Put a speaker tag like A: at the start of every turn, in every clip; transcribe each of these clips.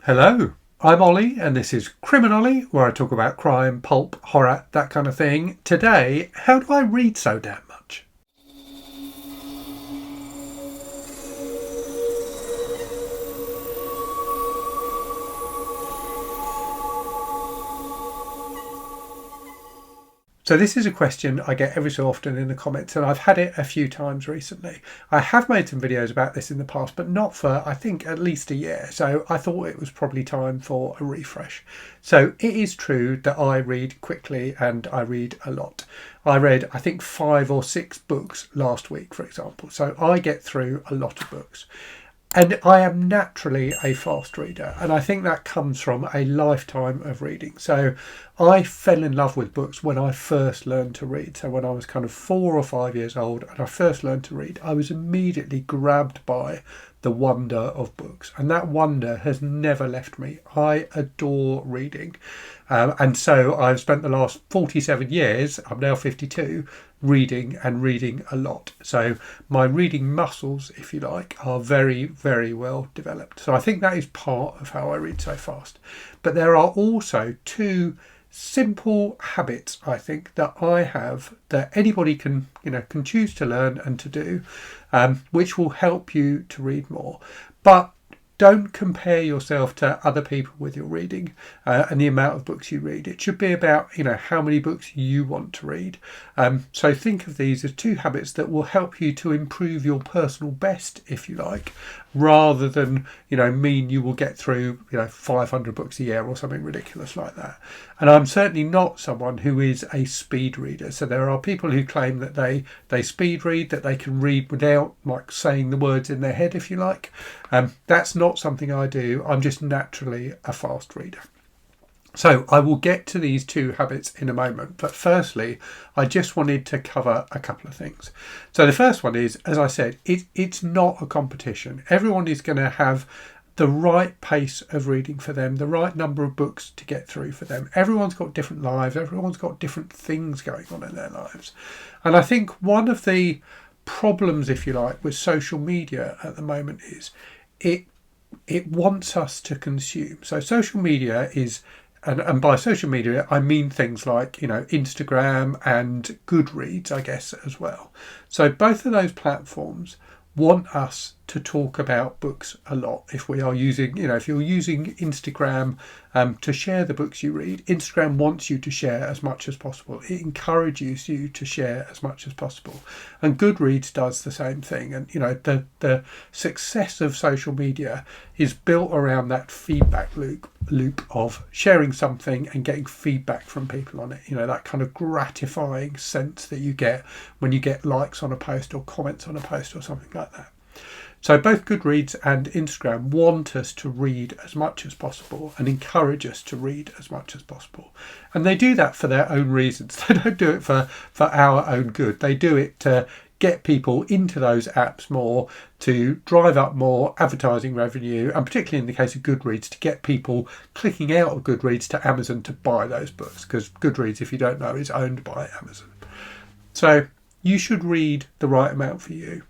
A: Hello, I'm Ollie and this is CriminOlly, where I talk about crime, pulp, horror, that kind of thing. Today, how do I read so damn much? So this is a question I get every so often in the comments, and I've had it a few times recently. I have made some videos about this in the past, but not for, I think, at least a year. So I thought it was probably time for a refresh. So it is true that I read quickly and I read a lot. I read, I think, 5 or 6 books last week, for example. So I get through a lot of books. And I am naturally a fast reader, and I think that comes from a lifetime of reading. So I fell in love with books when I first learned to read. So when I was kind of 4 or 5 years old and I first learned to read, I was immediately grabbed by the wonder of books, and that wonder has never left me. I adore reading, and so I've spent the last 47 years, I'm now 52, reading and reading a lot. So my reading muscles, if you like, are very, very well developed. So I think that is part of how I read so fast. But there are also 2 simple habits, I think, that I have that anybody can choose to learn and to do, which will help you to read more. But don't compare yourself to other people with your reading and the amount of books you read. It should be about how many books you want to read. So think of these as 2 habits that will help you to improve your personal best, if you like, rather than mean you will get through 500 books a year or something ridiculous like that. And I'm certainly not someone who is a speed reader. So there are people who claim that they speed read, that they can read without like saying the words in their head, if you like. That's not something I do. I'm just naturally a fast reader. So I will get to these 2 habits in a moment, but firstly I just wanted to cover a couple of things. So the first one is, as I said, it's not a competition. Everyone is going to have the right pace of reading for them, the right number of books to get through for them. Everyone's got different lives, everyone's got different things going on in their lives. And I think one of the problems, if you like, with social media at the moment is it wants us to consume. So social media is, and by social media I mean things like Instagram and Goodreads, I guess, as well. So both of those platforms want us to talk about books a lot. If we are using, if you're using Instagram to share the books you read, Instagram wants you to share as much as possible. It encourages you to share as much as possible. And Goodreads does the same thing. And, the success of social media is built around that feedback loop of sharing something and getting feedback from people on it. That kind of gratifying sense that you get when you get likes on a post or comments on a post or something like that. So both Goodreads and Instagram want us to read as much as possible and encourage us to read as much as possible. And they do that for their own reasons. They don't do it for our own good. They do it to get people into those apps more, to drive up more advertising revenue, and particularly in the case of Goodreads, to get people clicking out of Goodreads to Amazon to buy those books, because Goodreads, if you don't know, is owned by Amazon. So you should read the right amount for you.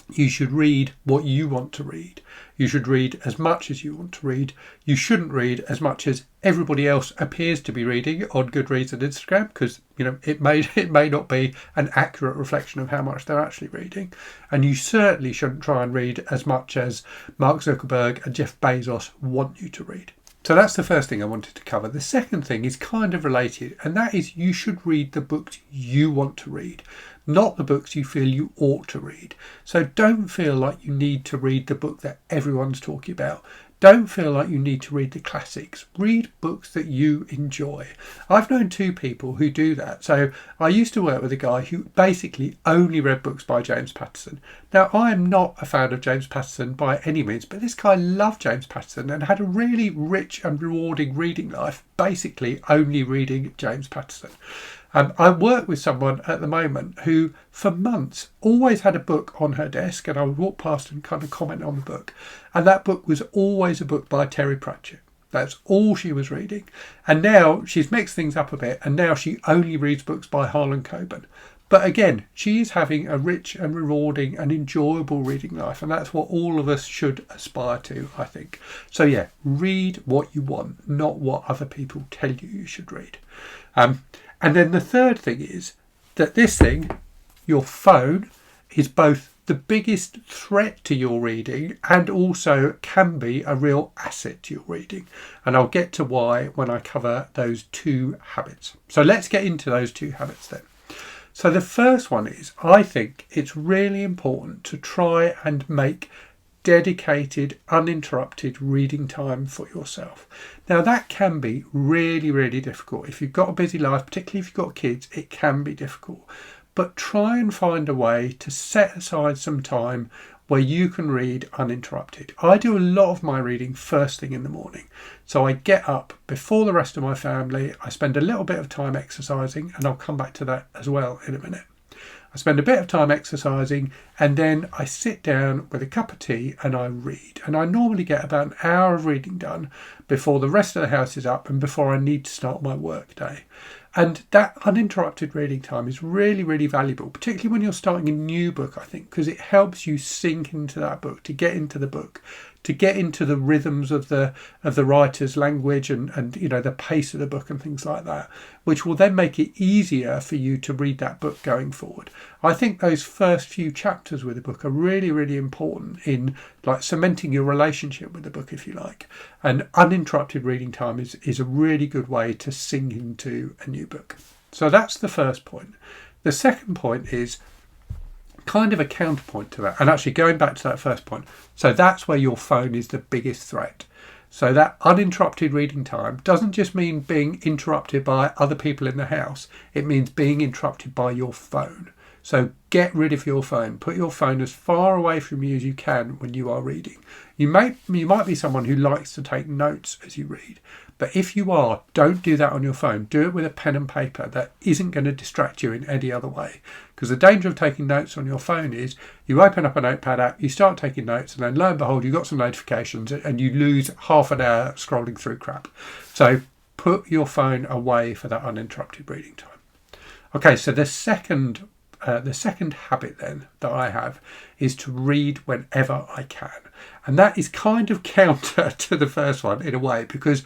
A: You should read what you want to read. You should read as much as you want to read. You shouldn't read as much as everybody else appears to be reading on Goodreads and Instagram, because it may not be an accurate reflection of how much they're actually reading. And you certainly shouldn't try and read as much as Mark Zuckerberg and Jeff Bezos want you to read. So that's the first thing I wanted to cover. The second thing is kind of related, and that is you should read the books you want to read, not the books you feel you ought to read. So don't feel like you need to read the book that everyone's talking about. Don't feel like you need to read the classics. Read books that you enjoy. I've known 2 people who do that. So I used to work with a guy who basically only read books by James Patterson. Now, I am not a fan of James Patterson by any means, but this guy loved James Patterson and had a really rich and rewarding reading life, basically only reading James Patterson. I work with someone at the moment who, for months, always had a book on her desk, and I would walk past and kind of comment on the book. And that book was always a book by Terry Pratchett. That's all she was reading. And now she's mixed things up a bit, and now she only reads books by Harlan Coben. But again, she is having a rich and rewarding and enjoyable reading life, and that's what all of us should aspire to, I think. So yeah, read what you want, not what other people tell you should read. And then the third thing is that this thing, your phone, is both the biggest threat to your reading and also can be a real asset to your reading. And I'll get to why when I cover those two habits. So let's get into those two habits then. So the first one is, I think it's really important to try and make dedicated, uninterrupted reading time for yourself. Now that can be really, really difficult. If you've got a busy life, particularly if you've got kids, it can be difficult. But try and find a way to set aside some time where you can read uninterrupted. I do a lot of my reading first thing in the morning. So I get up before the rest of my family. I spend a little bit of time exercising, and I'll come back to that as well in a minute. I spend a bit of time exercising, and then I sit down with a cup of tea and I read. And I normally get about an hour of reading done before the rest of the house is up and before I need to start my work day. And that uninterrupted reading time is really, really valuable, particularly when you're starting a new book, I think, because it helps you sink into that book, to get into the book, to get into the rhythms of the writer's language and you know, the pace of the book and things like that, which will then make it easier for you to read that book going forward. I think those first few chapters with the book are really, really important in like cementing your relationship with the book, if you like. And uninterrupted reading time is a really good way to sink into a new book. So that's the first point. The second point is kind of a counterpoint to that, and actually going back to that first point. So that's where your phone is the biggest threat. So that uninterrupted reading time doesn't just mean being interrupted by other people in the house. It means being interrupted by your phone. So get rid of your phone. Put your phone as far away from you as you can when you are reading. You might be someone who likes to take notes as you read. But if you are, don't do that on your phone. Do it with a pen and paper. That isn't going to distract you in any other way. Because the danger of taking notes on your phone is you open up a notepad app, you start taking notes, and then lo and behold, you've got some notifications and you lose half an hour scrolling through crap. So put your phone away for that uninterrupted reading time. Okay, so the second habit then that I have is to read whenever I can. And that is kind of counter to the first one in a way, because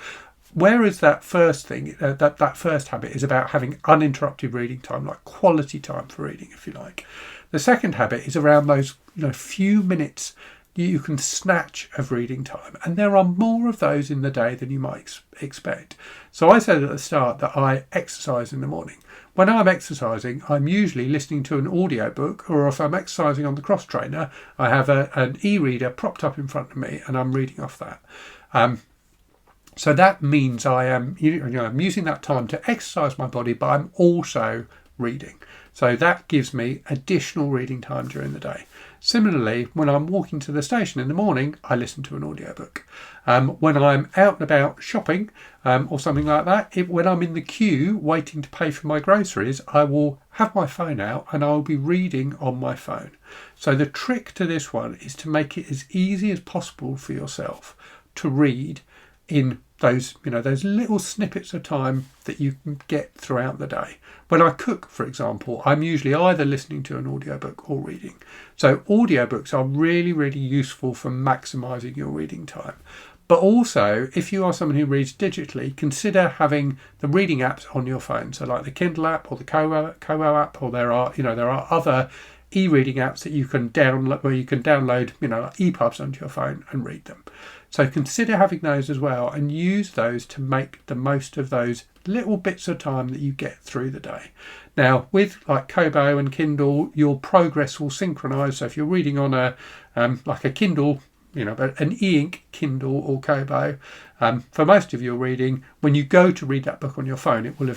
A: whereas that first thing, that first habit is about having uninterrupted reading time, like quality time for reading, if you like. The second habit is around those few minutes you can snatch of reading time. And there are more of those in the day than you might expect. So I said at the start that I exercise in the morning. When I'm exercising, I'm usually listening to an audio book, or if I'm exercising on the cross trainer, I have an e-reader propped up in front of me and I'm reading off that. So that means I am I'm using that time to exercise my body, but I'm also reading. So that gives me additional reading time during the day. Similarly, when I'm walking to the station in the morning, I listen to an audiobook. When I'm out and about shopping or something like that, when I'm in the queue waiting to pay for my groceries, I will have my phone out and I'll be reading on my phone. So the trick to this one is to make it as easy as possible for yourself to read in those little snippets of time that you can get throughout the day. When I cook, for example, I'm usually either listening to an audiobook or reading. So audiobooks are really, really useful for maximising your reading time. But also, if you are someone who reads digitally, consider having the reading apps on your phone. So like the Kindle app or the Kobo app, or there are other e-reading apps that you can download, where you can download like EPUBs onto your phone and read them. So consider having those as well and use those to make the most of those little bits of time that you get through the day. Now, with like Kobo and Kindle, your progress will synchronise. So if you're reading on a Kindle, an e-ink Kindle or Kobo, for most of your reading, when you go to read that book on your phone, it will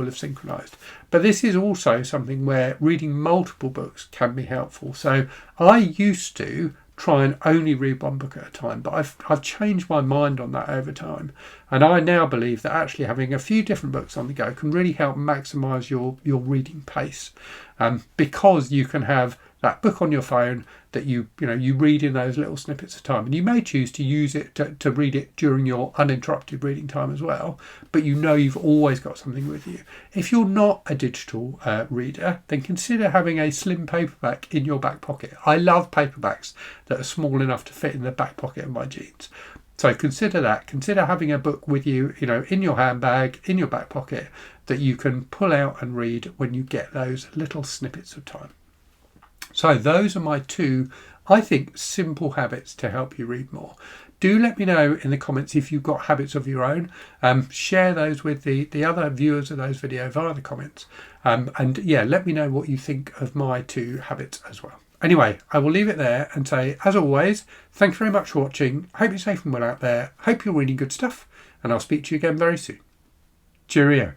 A: have synchronized. But this is also something where reading multiple books can be helpful. So I used to try and only read one book at a time, but I've changed my mind on that over time, and I now believe that actually having a few different books on the go can really help maximize your reading pace, because you can have that book on your phone that you read in those little snippets of time. And you may choose to use it to read it during your uninterrupted reading time as well, but you've always got something with you. If you're not a digital reader, then consider having a slim paperback in your back pocket. I love paperbacks that are small enough to fit in the back pocket of my jeans. So consider that. Consider having a book with you, in your handbag, in your back pocket, that you can pull out and read when you get those little snippets of time. So those are my 2, I think, simple habits to help you read more. Do let me know in the comments if you've got habits of your own. Share those with the other viewers of those videos via the comments. And yeah, let me know what you think of my 2 habits as well. Anyway, I will leave it there and say, as always, thanks very much for watching. Hope you're safe and well out there. Hope you're reading good stuff. And I'll speak to you again very soon. Cheerio.